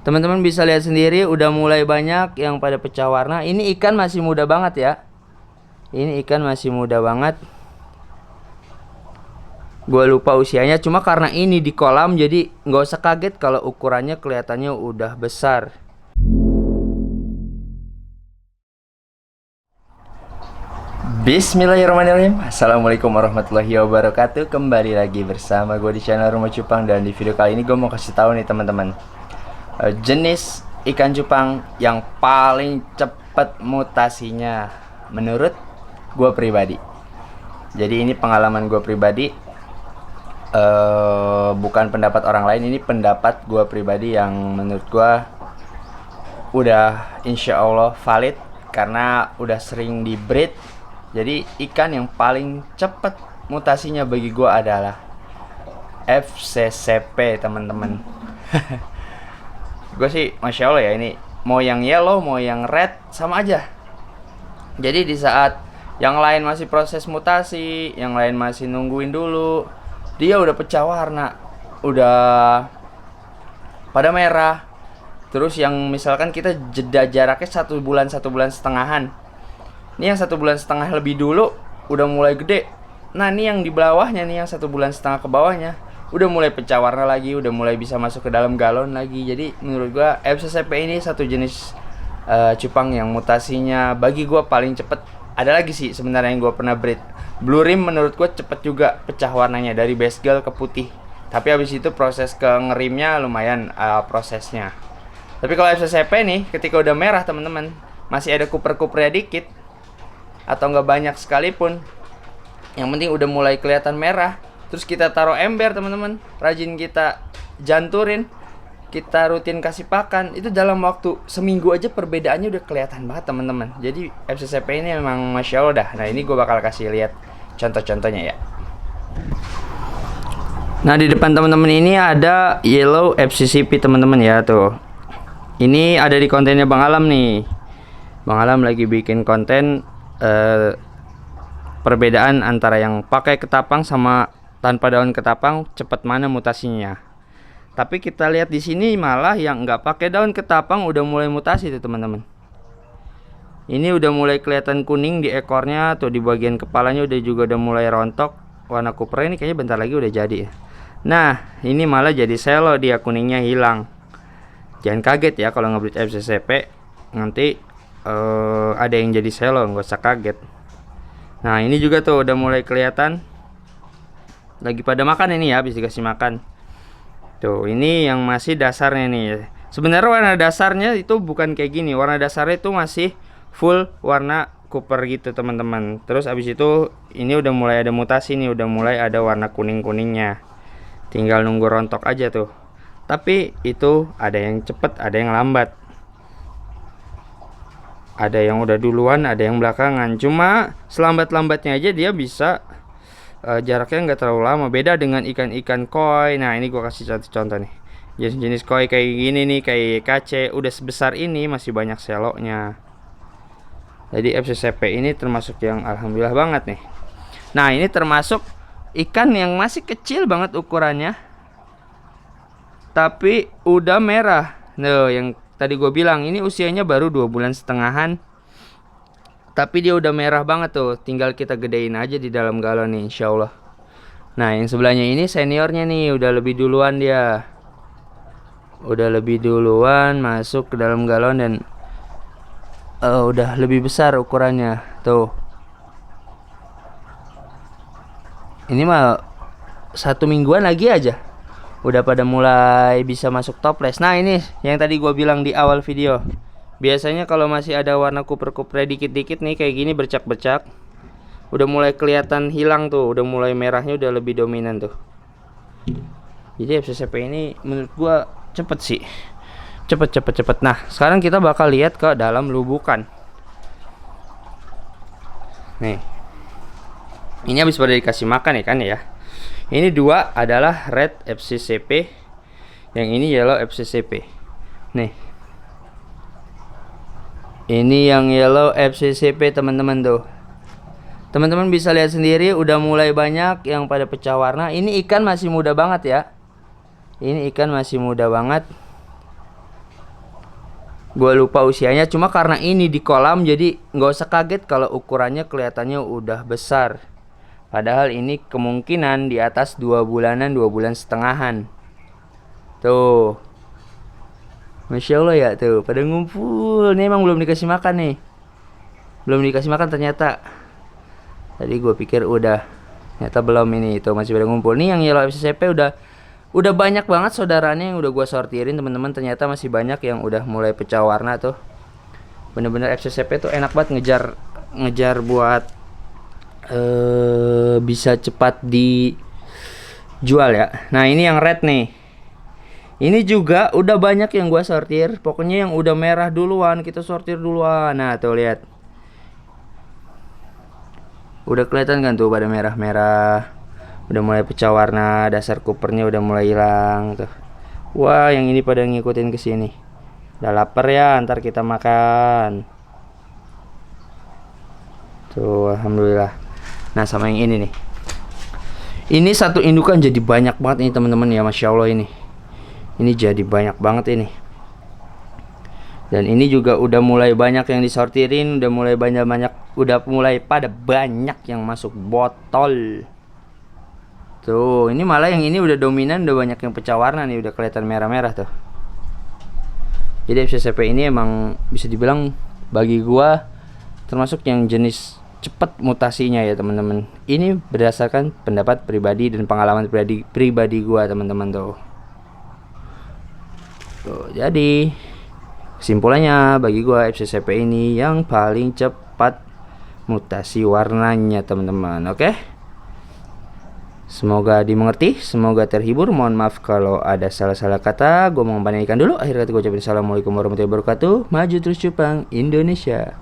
Teman-teman bisa lihat sendiri udah mulai banyak yang pada pecah warna. Ini ikan masih muda banget ya. Ini ikan masih muda banget. Gue lupa usianya, cuma karena ini di kolam jadi nggak usah kaget kalau ukurannya kelihatannya udah besar. Bismillahirrahmanirrahim. Assalamualaikum warahmatullahi wabarakatuh. Kembali lagi bersama gue di channel Rumah Cupang. Dan di video kali ini gue mau kasih tahu nih teman-teman, jenis ikan cupang yang paling cepat mutasinya menurut gue pribadi. Jadi ini pengalaman gue pribadi, bukan pendapat orang lain. Ini pendapat gue pribadi yang menurut gue udah insya Allah valid karena udah sering di breed. Jadi ikan yang paling cepat mutasinya bagi gue adalah FCCP teman-teman. Gue sih masya Allah ya, ini mau yang yellow mau yang red sama aja. Jadi di saat yang lain masih proses mutasi, yang lain masih nungguin dulu, dia udah pecah warna, udah pada merah. Terus yang misalkan kita jeda jaraknya 1 bulan 1,5 bulan. Ini yang 1,5 bulan lebih dulu udah mulai gede. Nah ini yang di bawahnya nih, yang 1,5 bulan ke bawahnya udah mulai pecah warna lagi, udah mulai bisa masuk ke dalam galon lagi. Jadi menurut gua FCCP ini satu jenis cupang yang mutasinya bagi gua paling cepet. Ada lagi sih sebenarnya yang gua pernah breed Blue Rim, menurut gua cepet juga pecah warnanya dari basgal ke putih. Tapi habis itu proses ke ngerimnya lumayan prosesnya. Tapi kalau FCCP nih ketika udah merah teman-teman, masih ada kuper-kupernya dikit atau nggak banyak sekalipun, yang penting udah mulai kelihatan merah, terus kita taruh ember teman-teman, rajin kita janturin, kita rutin kasih pakan, itu dalam waktu seminggu aja perbedaannya udah kelihatan banget teman-teman. Jadi FCCP ini memang masya Allah dah. Nah ini gue bakal kasih lihat contoh-contohnya ya. Nah di depan teman-teman ini ada yellow FCCP teman-teman ya, tuh. Ini ada di kontennya Bang Alam nih. Bang Alam lagi bikin konten perbedaan antara yang pakai ketapang sama tanpa daun ketapang, cepat mana mutasinya. Tapi kita lihat di sini malah yang nggak pakai daun ketapang udah mulai mutasi tuh teman-teman. Ini udah mulai kelihatan kuning di ekornya, tuh di bagian kepalanya udah mulai rontok. Warna kuper ini kayaknya bentar lagi udah jadi ya. Nah ini malah jadi selo, dia kuningnya hilang. Jangan kaget ya kalau ngebreed FCCP nanti ada yang jadi selo, nggak usah kaget. Nah ini juga tuh udah mulai kelihatan lagi pada makan ini ya, habis dikasih makan. Tuh ini yang masih dasarnya nih. Sebenarnya warna dasarnya itu bukan kayak gini. Warna dasarnya itu masih full warna kuper gitu teman-teman. Terus habis itu ini udah mulai ada mutasi nih, udah mulai ada warna kuning-kuningnya. Tinggal nunggu rontok aja tuh. Tapi itu ada yang cepet, ada yang lambat. Ada yang udah duluan, ada yang belakangan. Cuma selambat-lambatnya aja dia bisa jaraknya nggak terlalu lama. Beda dengan ikan-ikan koi. Nah ini gua kasih contoh nih. Jenis-jenis koi kayak gini nih, kayak KC udah sebesar ini masih banyak seloknya. Jadi FCCP ini termasuk yang alhamdulillah banget nih. Nah ini termasuk ikan yang masih kecil banget ukurannya, tapi udah merah. Nah yang tadi gue bilang ini usianya baru 2,5 bulan, tapi dia udah merah banget tuh. Tinggal kita gedein aja di dalam galon nih insya Allah. Nah yang sebelahnya ini seniornya nih, udah lebih duluan dia. Udah lebih duluan masuk ke dalam galon dan udah lebih besar ukurannya. Tuh. Ini mah 1 mingguan lagi aja udah pada mulai bisa masuk toples. Nah ini yang tadi gue bilang di awal video. Biasanya kalau masih ada warna kuper-kuper dikit-dikit nih kayak gini bercak-bercak, udah mulai kelihatan hilang tuh, udah mulai merahnya udah lebih dominan tuh. Jadi FCCP ini menurut gue cepet sih, cepet. Nah sekarang kita bakal lihat ke dalam lubukan. Nih ini habis pada dikasih makan ya kan ya. Ini dua adalah red FCCP, yang ini yellow FCCP. Nih. Ini yang yellow FCCP teman-teman tuh. Teman-teman bisa lihat sendiri udah mulai banyak yang pada pecah warna. Ini ikan masih muda banget ya. Ini ikan masih muda banget. Gue lupa usianya, cuma karena ini di kolam jadi nggak usah kaget kalau ukurannya kelihatannya udah besar. Padahal ini kemungkinan di atas 2 bulanan, 2 bulan setengahan. Tuh, Masya Allah ya tuh, pada ngumpul. Ini emang belum dikasih makan nih. Belum dikasih makan ternyata. Tadi gue pikir udah, ternyata belum. Ini tuh masih pada ngumpul. Nih yang yellow FCCP udah banyak banget saudaranya yang udah gue sortirin teman-teman. Ternyata masih banyak yang udah mulai pecah warna tuh. Bener-bener FCCP tuh enak banget ngejar buat bisa cepat dijual ya. Nah ini yang red nih. Ini juga udah banyak yang gua sortir. Pokoknya yang udah merah duluan kita sortir duluan. Nah tuh lihat, udah kelihatan kan tuh pada merah-merah. Udah mulai pecah warna, dasar kupernya udah mulai hilang tuh. Wah yang ini pada ngikutin ke sini. Udah lapar ya, ntar kita makan. Tuh alhamdulillah. Nah sama yang ini nih. Ini satu indukan jadi banyak banget nih teman-teman ya, Masya Allah ini. Ini jadi banyak banget ini. Dan ini juga udah mulai banyak yang disortirin, udah mulai pada banyak yang masuk botol. Tuh, ini malah yang ini udah dominan, udah banyak yang pecah warna nih, udah kelihatan merah-merah tuh. Jadi FCCP ini emang bisa dibilang bagi gua termasuk yang jenis cepat mutasinya ya teman-teman. Ini berdasarkan pendapat pribadi dan pengalaman pribadi gua teman-teman tuh. Tuh, jadi kesimpulannya bagi gua FCCP ini yang paling cepat mutasi warnanya teman-teman. Oke? Semoga dimengerti, semoga terhibur. Mohon maaf kalau ada salah-salah kata. Gua mau membandingkan dulu. Akhir kata gua ucapin assalamualaikum warahmatullahi wabarakatuh. Maju terus Jepang Indonesia.